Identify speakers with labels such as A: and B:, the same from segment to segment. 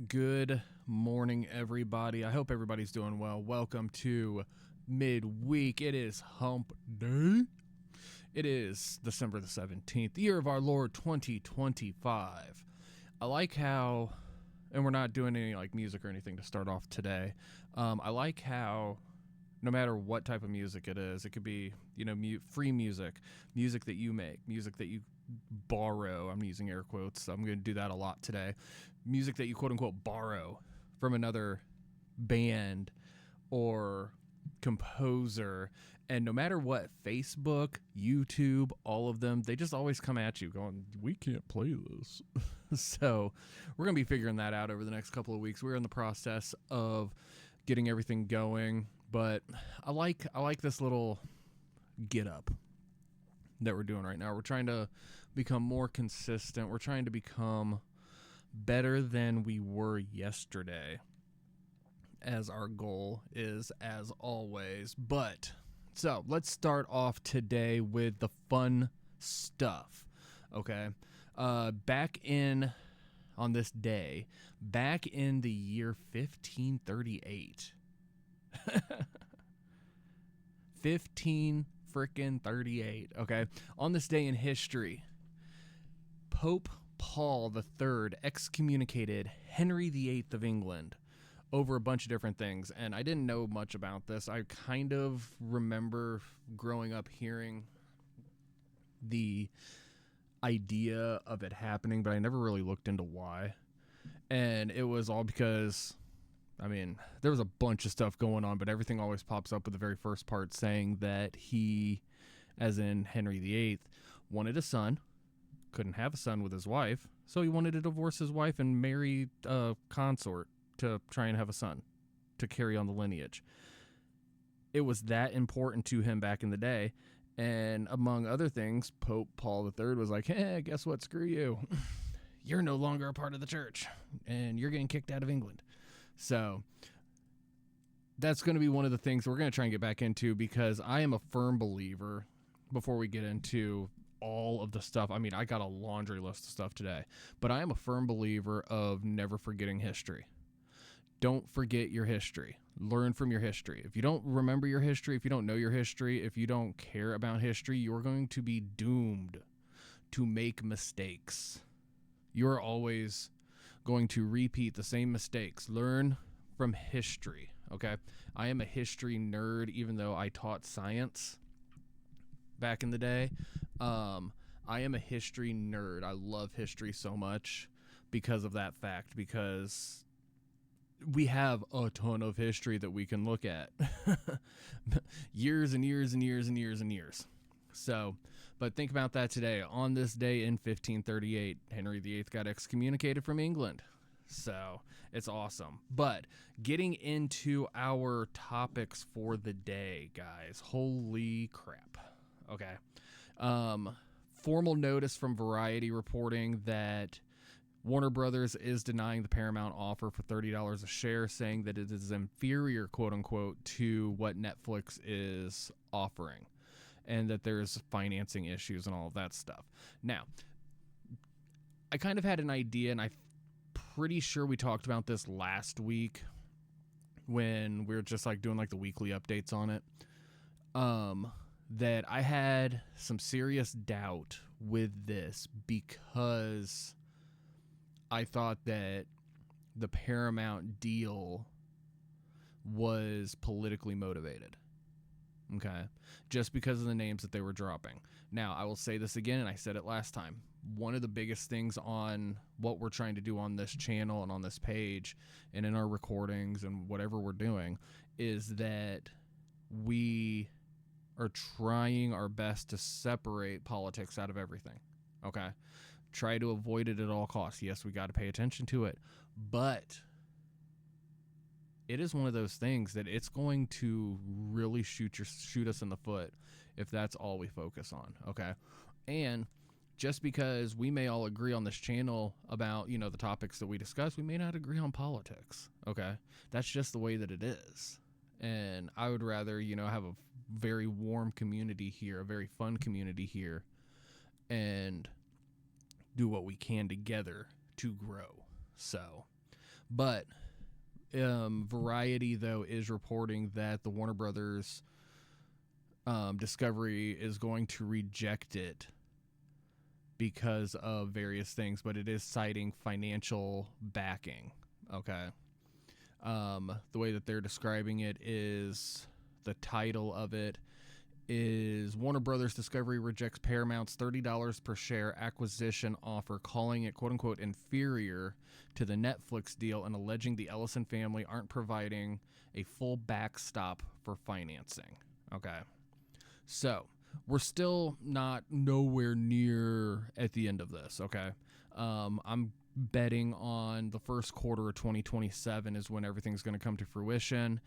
A: Good morning, everybody. I hope everybody's doing well. Welcome to midweek. It is hump day. It is December the 17th, the year of our Lord 2025. I like how, and we're not doing any like music or anything to start off today. I like how no matter what type of music it is, it could be, free music that you make, music that you borrow. I'm using air quotes. So I'm going to do that a lot today. Music that you quote unquote borrow from another band or composer. And no matter what, Facebook, YouTube, all of them, they just always come at you going, we can't play this. So we're going to be figuring that out over the next couple of weeks. We're in the process of getting everything going, but I like this little get up that we're doing right now. We're trying to become more consistent. We're trying to become better than we were yesterday, as our goal is, as always. But so let's start off today with the fun stuff. Okay. Back in the year 1538. 1538. Okay. On this day in history, Pope Paul III excommunicated Henry VIII of England over a bunch of different things. And I didn't know much about this. I kind of remember growing up hearing the idea of it happening, but I never really looked into why. And it was all because, there was a bunch of stuff going on, but everything always pops up with the very first part saying that he, as in Henry VIII, wanted a son, couldn't have a son with his wife, so he wanted to divorce his wife and marry a consort to try and have a son, to carry on the lineage. It was that important to him back in the day, and among other things, Pope Paul III was like, hey, guess what, screw you. You're no longer a part of the church, and you're getting kicked out of England. So that's going to be one of the things we're going to try and get back into, because I am a firm believer, before we get into all of the stuff. I got a laundry list of stuff today, but I am a firm believer of never forgetting history. Don't forget your history. Learn from your history. If you don't remember your history, if you don't know your history, if you don't care about history, you're going to be doomed to make mistakes. You're always going to repeat the same mistakes. Learn from history, okay? I am a history nerd, even though I taught science back in the day. I am a history nerd. I love history so much because of that fact, because we have a ton of history that we can look at. Years and years and years and years and years. So, but think about that today. On this day in 1538, Henry VIII got excommunicated from England. So, it's awesome. But getting into our topics for the day, guys. Holy crap. Okay. Formal notice from Variety reporting that Warner Brothers is denying the Paramount offer for $30 a share, saying that it is inferior, quote unquote, to what Netflix is offering, and that there's financing issues and all of that stuff. Now, I kind of had an idea, and I'm pretty sure we talked about this last week when we were just like doing like the weekly updates on it. That I had some serious doubt with this, because I thought that the Paramount deal was politically motivated. Okay. Just because of the names that they were dropping. Now, I will say this again, and I said it last time. One of the biggest things on what we're trying to do on this channel and on this page and in our recordings and whatever we're doing is that we are trying our best to separate politics out of everything. Okay? Try to avoid it at all costs. Yes, we got to pay attention to it, but it is one of those things that it's going to really shoot us in the foot if that's all we focus on. Okay? And just because we may all agree on this channel about, the topics that we discuss, we may not agree on politics. Okay? That's just the way that it is. And I would rather, have a very warm community here, a very fun community here, and do what we can together to grow. So, But Variety, though, is reporting that the Warner Brothers Discovery is going to reject it because of various things, but it is citing financial backing. Okay. The way that they're describing it is, the title of it is Warner Brothers Discovery rejects Paramount's $30 per share acquisition offer, calling it quote-unquote inferior to the Netflix deal and alleging the Ellison family aren't providing a full backstop for financing. Okay. So we're still not nowhere near at the end of this. Okay. I'm betting on the first quarter of 2027 is when everything's going to come to fruition.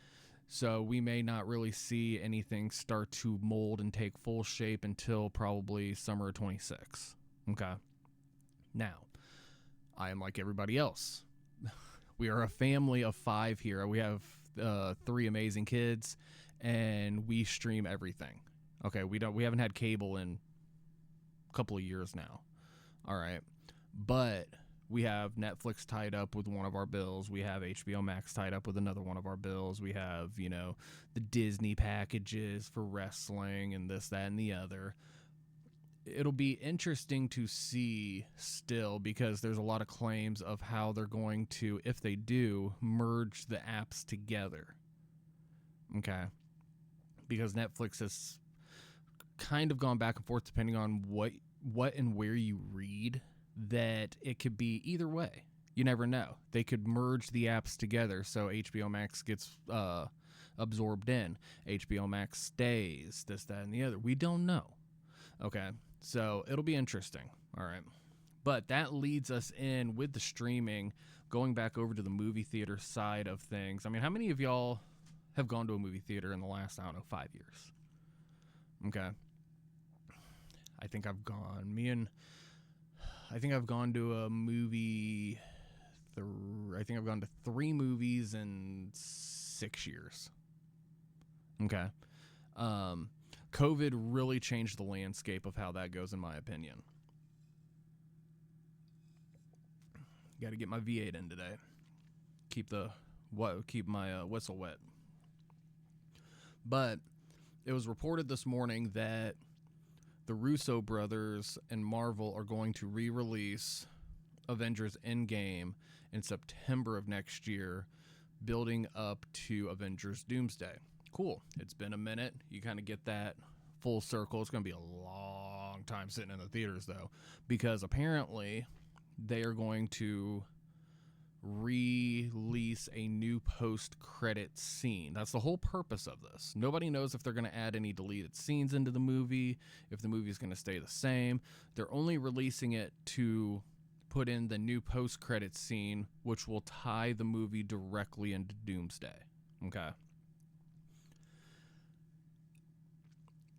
A: So we may not really see anything start to mold and take full shape until probably summer of 26. Okay. Now, I am like everybody else. We are a family of 5 here. We have 3 amazing kids, and we stream everything. Okay, we haven't had cable in a couple of years now. All right. But we have Netflix tied up with one of our bills. We have HBO Max tied up with another one of our bills. We have, the Disney packages for wrestling and this, that, and the other. It'll be interesting to see still, because there's a lot of claims of how they're going to, if they do, merge the apps together. Okay. Because Netflix has kind of gone back and forth depending on what and where you read, that it could be either way. You never know. They could merge the apps together so HBO Max gets absorbed in. HBO Max stays, this, that, and the other. We don't know. Okay, so it'll be interesting. All right. But that leads us in with the streaming, going back over to the movie theater side of things. I mean, how many of y'all have gone to a movie theater in the last, 5 years? Okay. I think I've gone to a movie. I think I've gone to 3 movies in 6 years. Okay. COVID really changed the landscape of how that goes, in my opinion. Got to get my V8 in today. Keep my whistle wet. But it was reported this morning that the Russo brothers and Marvel are going to re-release Avengers Endgame in September of next year, building up to Avengers Doomsday. Cool. It's been a minute. You kind of get that full circle. It's going to be a long time sitting in the theaters, though, because apparently they are going to release a new post-credit scene. That's the whole purpose of this. Nobody knows if they're going to add any deleted scenes into the movie, if the movie is going to stay the same. They're only releasing it to put in the new post-credit scene, which will tie the movie directly into Doomsday. Okay.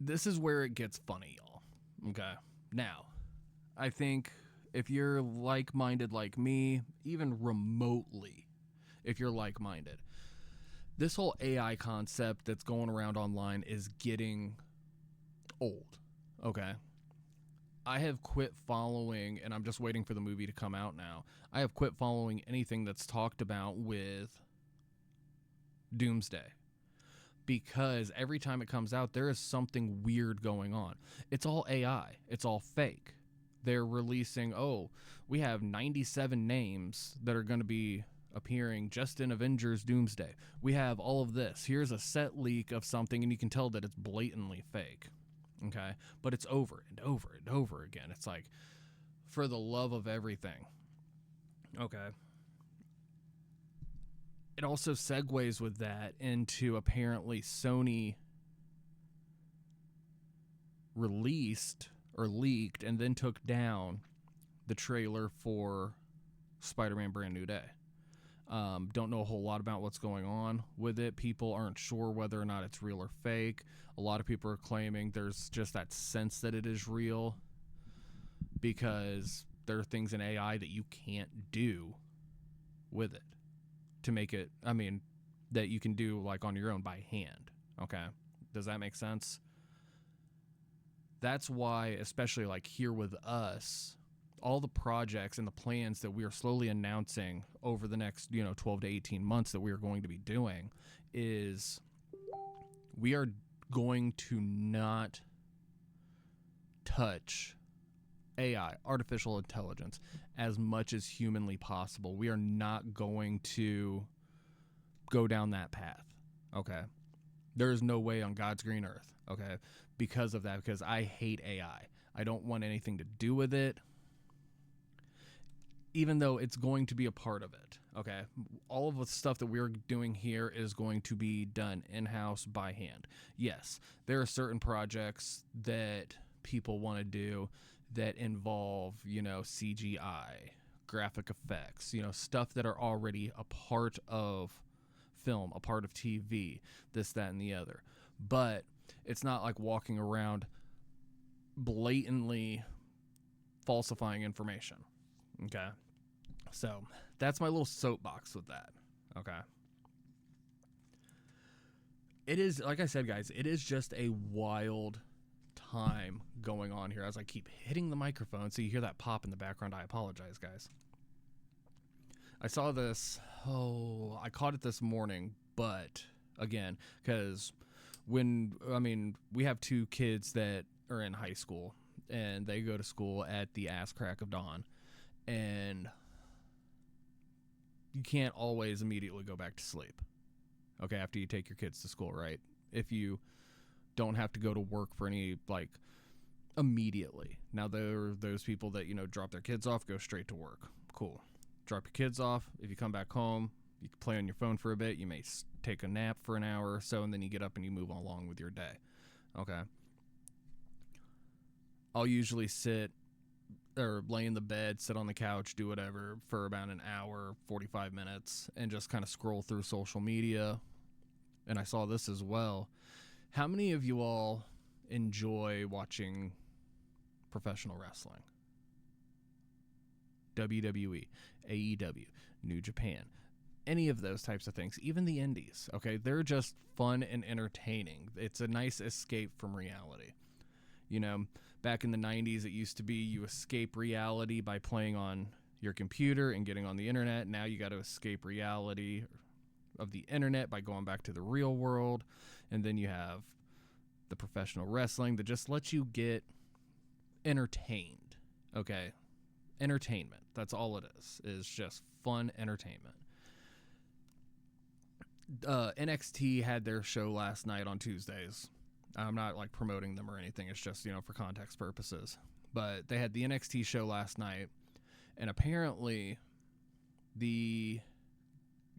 A: This is where it gets funny, y'all. Okay. Now, I think if you're like-minded like me, even remotely, if you're like-minded, this whole AI concept that's going around online is getting old. Okay. I have quit following, and I'm just waiting for the movie to come out now. I have quit following anything that's talked about with Doomsday, because every time it comes out, there is something weird going on. It's all AI. It's all fake. They're releasing, we have 97 names that are going to be appearing just in Avengers Doomsday. We have all of this. Here's a set leak of something, and you can tell that it's blatantly fake. Okay? But it's over and over and over again. It's like, for the love of everything. Okay? It also segues with that into apparently Sony released or leaked and then took down the trailer for Spider-Man Brand New Day. Don't know a whole lot about what's going on with it. People aren't sure whether or not it's real or fake. A lot of people are claiming there's just that sense that it is real, because there are things in AI that you can't do with it to make it, that you can do like on your own by hand. Okay? Does that make sense? That's why, especially like here with us, all the projects and the plans that we are slowly announcing over the next 12 to 18 months that we are going to be doing is we are going to not touch AI, artificial intelligence, as much as humanly possible. We are not going to go down that path, okay? There is no way on God's green earth, okay? Because of that, because I hate AI. I don't want anything to do with it, even though it's going to be a part of it, okay? All of the stuff that we're doing here is going to be done in-house by hand. Yes, there are certain projects that people want to do that involve, CGI, graphic effects, stuff that are already a part of film, a part of TV, this, that, and the other. But it's not like walking around blatantly falsifying information, okay? So that's my little soapbox with that, okay? It is, like I said, guys, it is just a wild time going on here as I keep hitting the microphone, so you hear that pop in the background. I apologize, guys. I saw this, I caught it this morning, but again, because we have 2 kids that are in high school, and they go to school at the ass crack of dawn, and you can't always immediately go back to sleep, okay, after you take your kids to school, right? If you don't have to go to work for any, immediately. Now, there are those people that, drop their kids off, go straight to work. Cool. Drop your kids off. If you come back home, you can play on your phone for a bit. You may take a nap for an hour or so, and then you get up and you move along with your day. Okay. I'll usually sit or lay in the bed, sit on the couch, do whatever for about an hour, 45 minutes, and just kind of scroll through social media. And I saw this as well. How many of you all enjoy watching professional wrestling? WWE, AEW, New Japan, any of those types of things, even the indies, okay? They're just fun and entertaining. It's a nice escape from reality. Back in the 90s, it used to be you escape reality by playing on your computer and getting on the internet. Now you got to escape reality of the internet by going back to the real world. And then you have the professional wrestling that just lets you get entertained, okay? Entertainment. That's all it is just fun entertainment. NXT had their show last night on Tuesdays. I'm not promoting them or anything. It's just, for context purposes. But they had the NXT show last night, and apparently the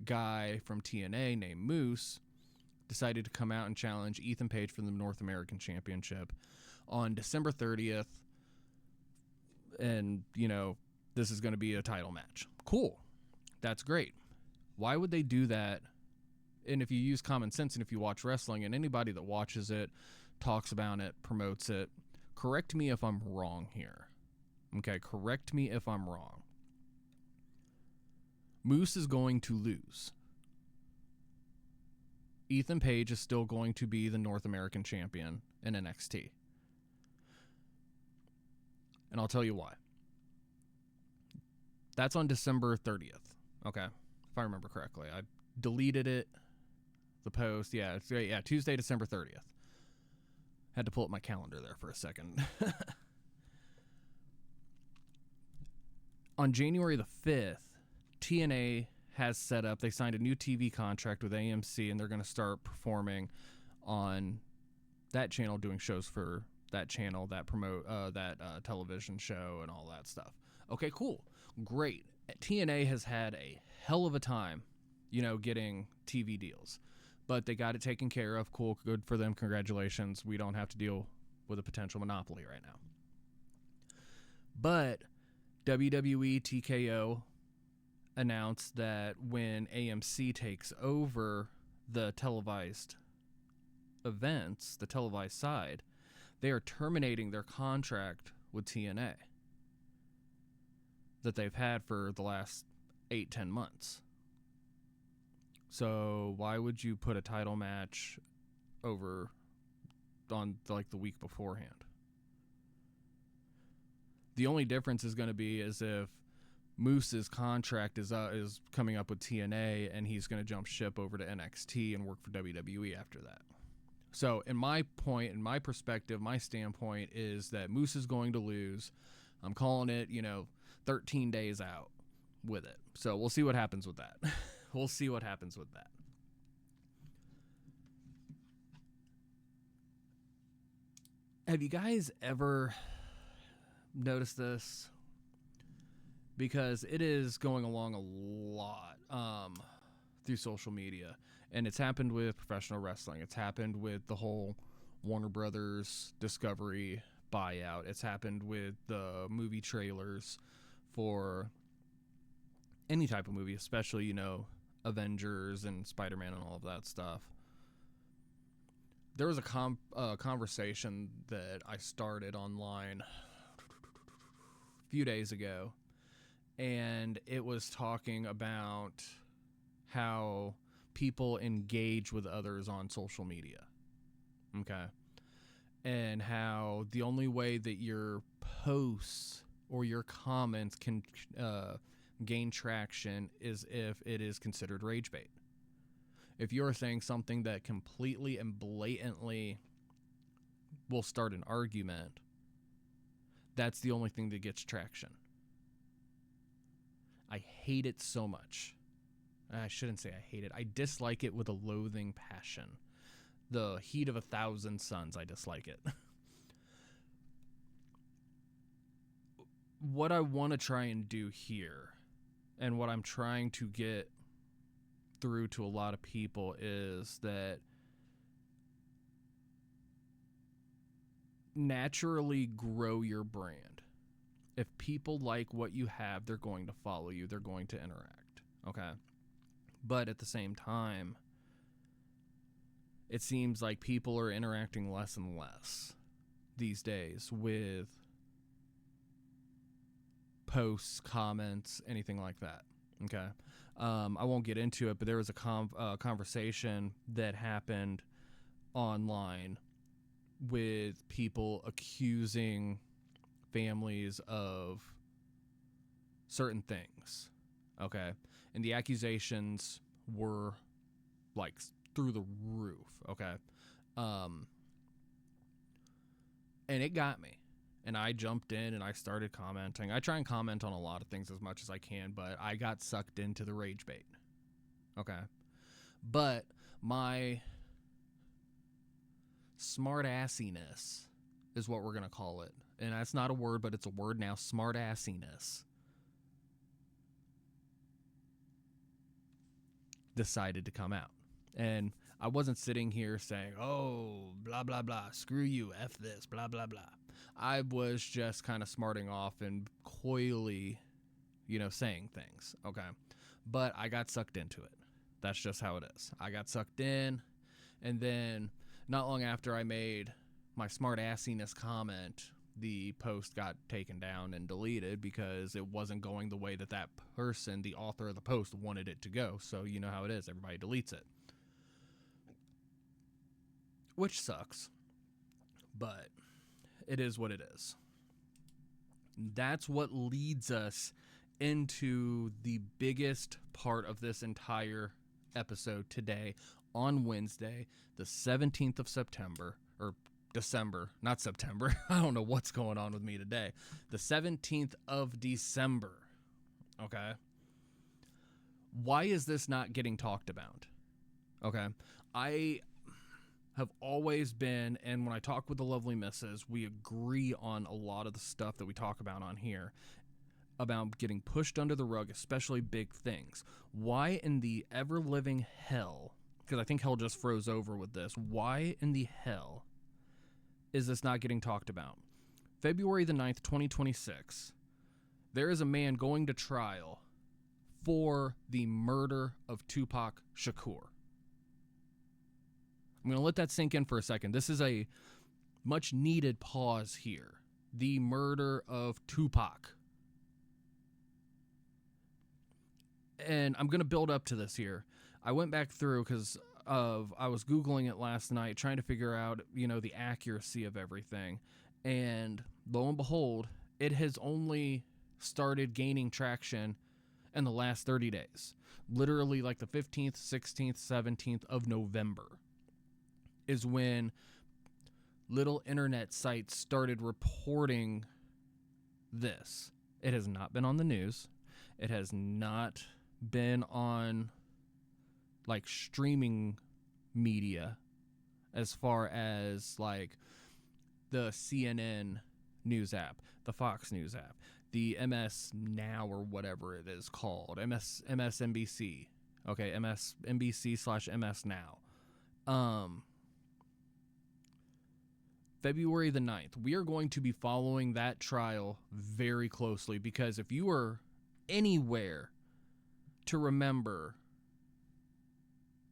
A: guy from TNA named Moose decided to come out and challenge Ethan Page for the North American Championship on December 30th. And, this is going to be a title match. Cool. That's great. Why would they do that? And if you use common sense and if you watch wrestling, and anybody that watches it, talks about it, promotes it, correct me if I'm wrong here. Okay, correct me if I'm wrong. Moose is going to lose. Ethan Page is still going to be the North American champion in NXT. And I'll tell you why. That's on December 30th. Okay, if I remember correctly. I deleted it. The post, Tuesday, December 30th. Had to pull up my calendar there for a second. On January the 5th, TNA has set up, they signed a new TV contract with AMC, and they're going to start performing on that channel, doing shows for that channel, that promote that television show and all that stuff. Okay, cool. Great. TNA has had a hell of a time, getting TV deals. But they got it taken care of. Cool, good for them. Congratulations. We don't have to deal with a potential monopoly right now. But WWE TKO announced that when AMC takes over the televised events, the televised side, they are terminating their contract with TNA that they've had for the last 8-10 months. So why would you put a title match over on the week beforehand? The only difference is going to be is if Moose's contract is coming up with TNA and he's going to jump ship over to NXT and work for WWE after that. So in my perspective, my standpoint is that Moose is going to lose. I'm calling it, 13 days out with it. So we'll see what happens with that. We'll see what happens with that. Have you guys ever noticed this? Because it is going along a lot through social media. And it's happened with professional wrestling. It's happened with the whole Warner Brothers Discovery buyout. It's happened with the movie trailers for any type of movie, especially, Avengers and Spider-Man and all of that stuff. There was a conversation that I started online a few days ago, and it was talking about how people engage with others on social media, okay? And how the only way that your posts or your comments can gain traction is if it is considered rage bait. If you're saying something that completely and blatantly will start an argument, that's the only thing that gets traction. I hate it so much. I shouldn't say I hate it. I dislike it with a loathing passion. The heat of 1,000 suns, I dislike it. What I want to try and do here, and what I'm trying to get through to a lot of people, is that naturally grow your brand. If people like what you have, they're going to follow you. They're going to interact. Okay? But at the same time, it seems like people are interacting less and less these days with posts, comments, anything like that. Okay? I won't get into it, but there was a conversation that happened online with people accusing families of certain things. Okay? And the accusations were like through the roof, okay? And it got me. And I jumped in and I started commenting. I try and comment on a lot of things as much as I can, but I got sucked into the rage bait. Okay? But my smart assiness is what we're going to call it. And that's not a word, but it's a word now, smart assiness. Decided to come out. And I wasn't sitting here saying, oh, blah, blah, blah, screw you, F this, blah, blah, blah. I was just kind of smarting off and coyly, saying things, okay? But I got sucked into it. That's just how it is. I got sucked in, and then not long after I made my smart assiness comment, the post got taken down and deleted because it wasn't going the way that person, the author of the post, wanted it to go. So you know how it is. Everybody deletes it. Which sucks. But it is what it is. That's what leads us into the biggest part of this entire episode today on Wednesday, the 17th of September, or December, not September. I don't know what's going on with me today. The 17th of December. Okay. Why is this not getting talked about? Okay. I have always been, and when I talk with the lovely missus, we agree on a lot of the stuff that we talk about on here about getting pushed under the rug, especially big things. Why in the ever-living hell, because I think hell just froze over with this, why in the hell is this not getting talked about? February the 9th, 2026, there is a man going to trial for the murder of Tupac Shakur. I'm going to let that sink in for a second. This is a much needed pause here. The murder of Tupac. And I'm going to build up to this here. I went back through because I was Googling it last night, trying to figure out, the accuracy of everything. And lo and behold, It has only started gaining traction in the last 30 days. Literally like the 15th, 16th, 17th of November is when little internet sites started reporting this. It has not been on the news. It has not been on like streaming media as far as like the CNN news app, the Fox News app, the MS Now or whatever it is called, MSNBC. Okay, MSNBC/MS Now. February the 9th, we are going to be following that trial very closely, because if you are anywhere to remember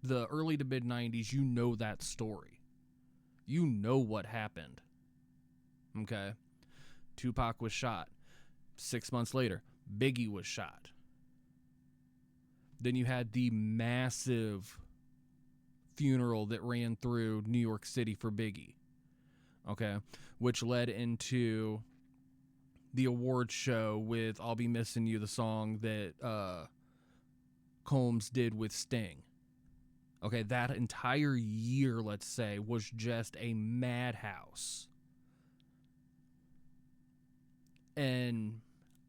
A: the early to mid 90s, you know that story. You know what happened. Okay? Tupac was shot. 6 months later, Biggie was shot. Then you had the massive funeral that ran through New York City for Biggie. Okay, which led into the awards show with I'll Be Missing You, the song that Combs did with Sting. Okay, that entire year, let's say, was just a madhouse. And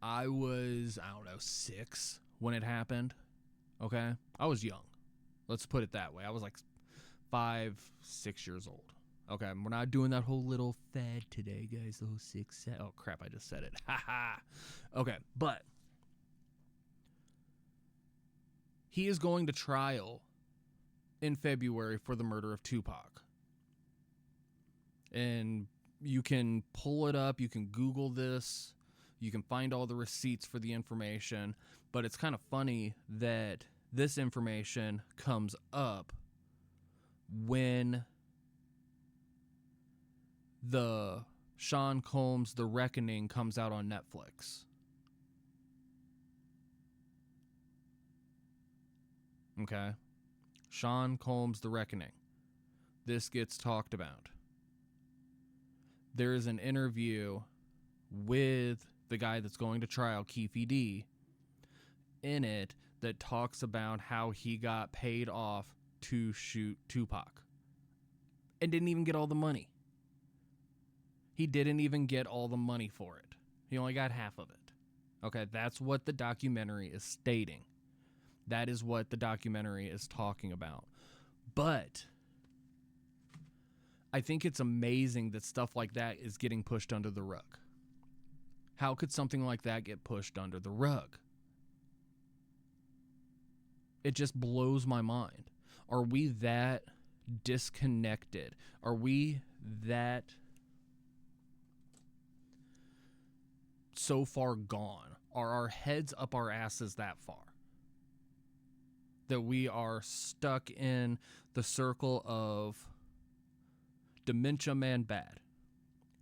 A: I was, 6 when it happened. Okay, I was young. Let's put it that way. I was like 5, 6 years old. Okay, we're not doing that whole little fad today, guys. The whole 6, 7. Oh, crap, I just said it. Ha ha. Okay, but he is going to trial in February for the murder of Tupac. And you can pull it up. You can Google this. You can find all the receipts for the information. But it's kind of funny that this information comes up when the Sean Combs The Reckoning comes out on Netflix. Okay? Sean Combs The Reckoning. This gets talked about. There is an interview with the guy that's going to trial, Keefe D, in it that talks about how he got paid off to shoot Tupac and didn't even get all the money. He didn't even get all the money for it. He only got half of it. Okay, that's what the documentary is stating. That is what the documentary is talking about. But I think it's amazing that stuff like that is getting pushed under the rug. How could something like that get pushed under the rug? It just blows my mind. Are we that disconnected? Are we that so far gone? Are our heads up our asses that far? That we are stuck in the circle of dementia man bad,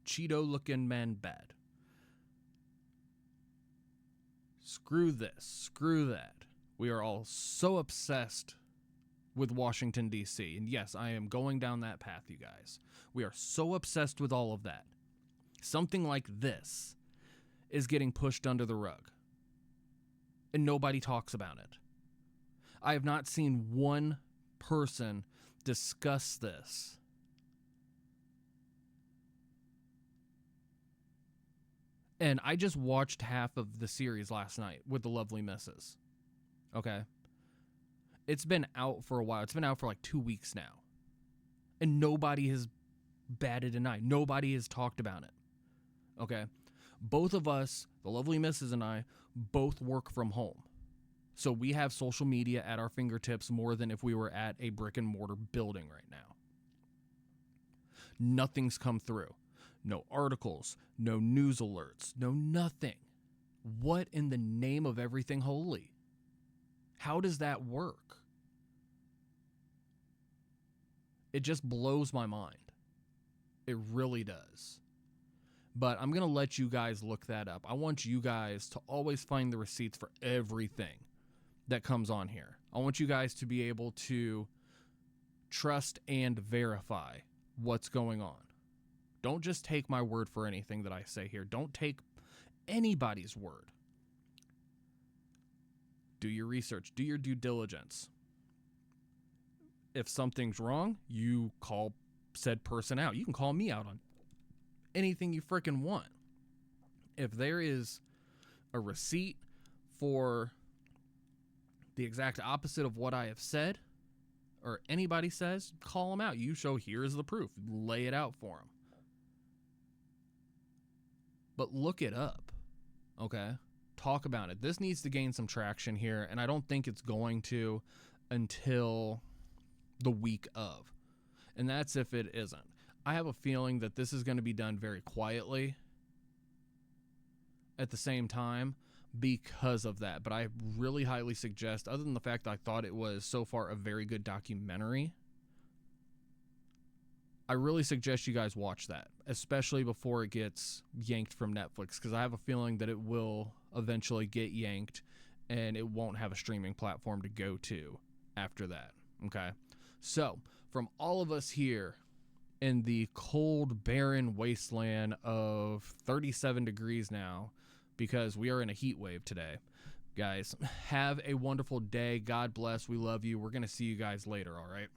A: Cheeto looking man bad, screw this, screw that. We are all so obsessed with Washington, D.C. And yes, I am going down that path, you guys. We are so obsessed with all of that. Something like this is getting pushed under the rug. And nobody talks about it. I have not seen one person discuss this. And I just watched half of the series last night with the lovely misses. Okay? It's been out for a while. It's been out for like 2 weeks now. And nobody has batted an eye. Nobody has talked about it. Okay? Both of us, the lovely misses and I, both work from home. So we have social media at our fingertips more than if we were at a brick and mortar building right now. Nothing's come through. No articles, no news alerts, no nothing. What in the name of everything holy? How does that work? It just blows my mind. It really does. But I'm going to let you guys look that up. I want you guys to always find the receipts for everything that comes on here. I want you guys to be able to trust and verify what's going on. Don't just take my word for anything that I say here. Don't take anybody's word. Do your research. Do your due diligence. If something's wrong, you call said person out. You can call me out on anything you freaking want. If there is a receipt for the exact opposite of what I have said, or anybody says, call them out. You show, here's the proof. Lay it out for them. But look it up, okay? Talk about it. This needs to gain some traction here, and I don't think it's going to until the week of. And that's if it isn't. I have a feeling that this is going to be done very quietly at the same time because of that. But I really highly suggest, other than the fact that I thought it was so far a very good documentary, I really suggest you guys watch that, especially before it gets yanked from Netflix, because I have a feeling that it will eventually get yanked and it won't have a streaming platform to go to after that, okay? So, from all of us here in the cold, barren wasteland of 37 degrees now, because we are in a heat wave today, guys, have a wonderful day. God bless. We love you. We're going to see you guys later, all right?